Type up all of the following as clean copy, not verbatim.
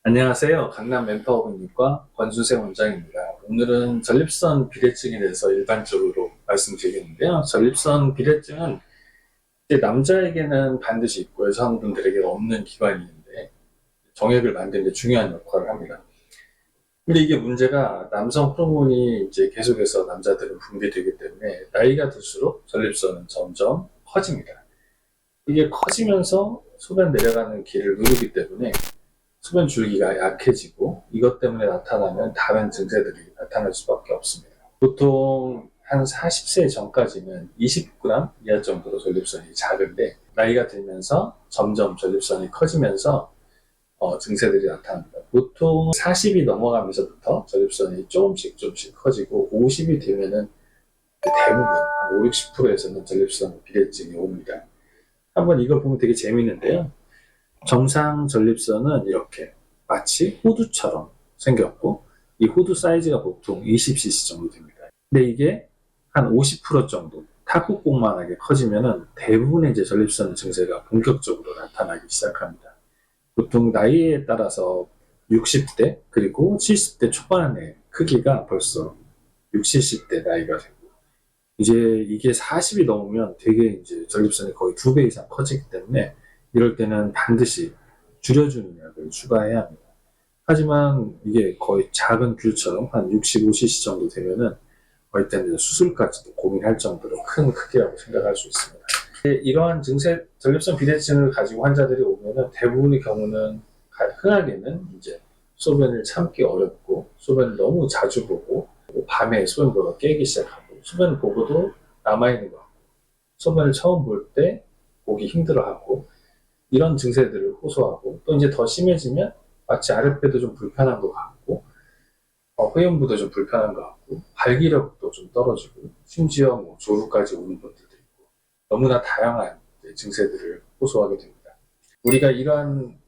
안녕하세요. 강남 멤버업인과 권수생 원장입니다. 오늘은 전립선 비대증에 대해서 일반적으로 말씀드리겠는데요. 전립선 비대증은 이제 남자에게는 반드시 있고 여성분들에게 없는 기관이 있는데 정액을 만드는 데 중요한 역할을 합니다. 근데 이게 문제가 남성 호르몬이 이제 계속해서 남자들은 분비되기 때문에 나이가 들수록 전립선은 점점 커집니다. 이게 커지면서 소변 내려가는 길을 누르기 때문에 수면 줄기가 약해지고 이것 때문에 나타나는 다른 증세들이 나타날 수밖에 없습니다. 보통 한 40세 전까지는 20g 이하 정도로 전립선이 작은데 나이가 들면서 점점 전립선이 커지면서 증세들이 나타납니다. 보통 40이 넘어가면서부터 전립선이 조금씩 커지고 50이 되면은 대부분 한 5, 60%에서는 전립선 비대증이 옵니다. 한번 이거 보면 되게 재밌는데요. 정상 전립선은 이렇게 마치 호두처럼 생겼고 이 호두 사이즈가 보통 20cc 정도 됩니다. 근데 이게 한 50% 정도 탁구공만하게 커지면은 대부분의 이제 전립선 증세가 본격적으로 나타나기 시작합니다. 보통 나이에 따라서 60대 그리고 70대 초반의 크기가 벌써 60, 70대 나이가 되고 이제 이게 40이 넘으면 되게 이제 전립선이 거의 2배 이상 커지기 때문에 이럴 때는 반드시 줄여주는 약을 추가해야 합니다. 하지만 이게 거의 작은 귤처럼 한 65cc 정도 되면은 거의 때는 수술까지도 고민할 정도로 큰 크기라고 생각할 수 있습니다. 이러한 증세, 전립선 비대증을 가지고 환자들이 오면은 대부분의 경우는 흔하게는 이제 소변을 참기 어렵고 소변을 너무 자주 보고 밤에 소변보가 깨기 시작하고 소변 보고도 남아있는 것 같고 소변을 처음 볼 때 보기 힘들어하고 이런 증세들을 호소하고 또 이제 더 심해지면 마치 아랫배도 좀 불편한 것 같고 회음부도 좀 불편한 것 같고 발기력도 좀 떨어지고 심지어 뭐 조루까지 오는 것들도 있고 너무나 다양한 증세들을 호소하게 됩니다. 우리가 이러한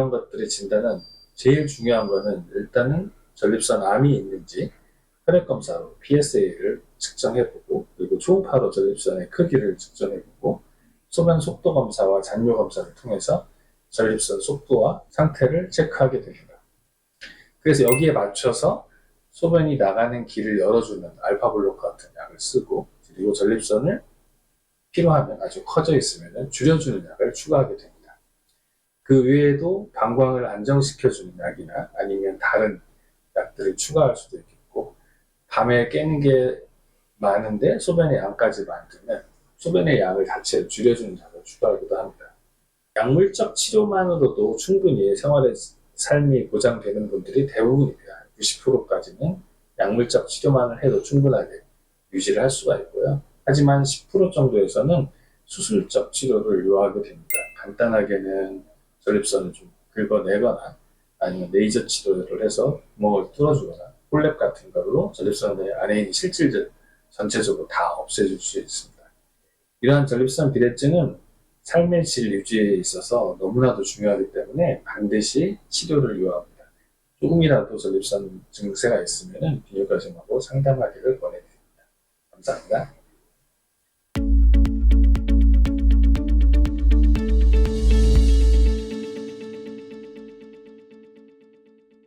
것들의 진단은 제일 중요한 거는 일단은 전립선 암이 있는지 혈액 검사로 PSA를 측정해보고 그리고 초음파로 전립선의 크기를 측정해보고 소변 속도 검사와 잔뇨 검사를 통해서 전립선 속도와 상태를 체크하게 됩니다. 그래서 여기에 맞춰서 소변이 나가는 길을 열어주는 알파블록 같은 약을 쓰고 그리고 전립선을 필요하면 아주 커져 있으면 줄여주는 약을 추가하게 됩니다. 그 외에도 방광을 안정시켜주는 약이나 아니면 다른 약들을 추가할 수도 있겠고 밤에 깨는 게 많은데 소변의 양까지 만들면 소변의 양을 자체를 줄여주는 약을 추가하기도 합니다. 약물적 치료만으로도 충분히 생활의 삶이 보장되는 분들이 대부분입니다. 90%까지는 약물적 치료만을 해도 충분하게 유지를 할 수가 있고요. 하지만 10% 정도에서는 수술적 치료를 요하게 됩니다. 간단하게는 전립선을 좀 긁어내거나 아니면 레이저 치료를 해서 구멍을 뚫어주거나 홀랩 같은 걸로 전립선 안에 있는 실질들 전체적으로 다 없애줄 수 있습니다. 이러한 전립선 비대증은 삶의 질 유지에 있어서 너무나도 중요하기 때문에 반드시 치료를 요합니다. 조금이라도 전립선 증세가 있으면 비뇨기과정하고 상담하기를 권해드립니다. 감사합니다.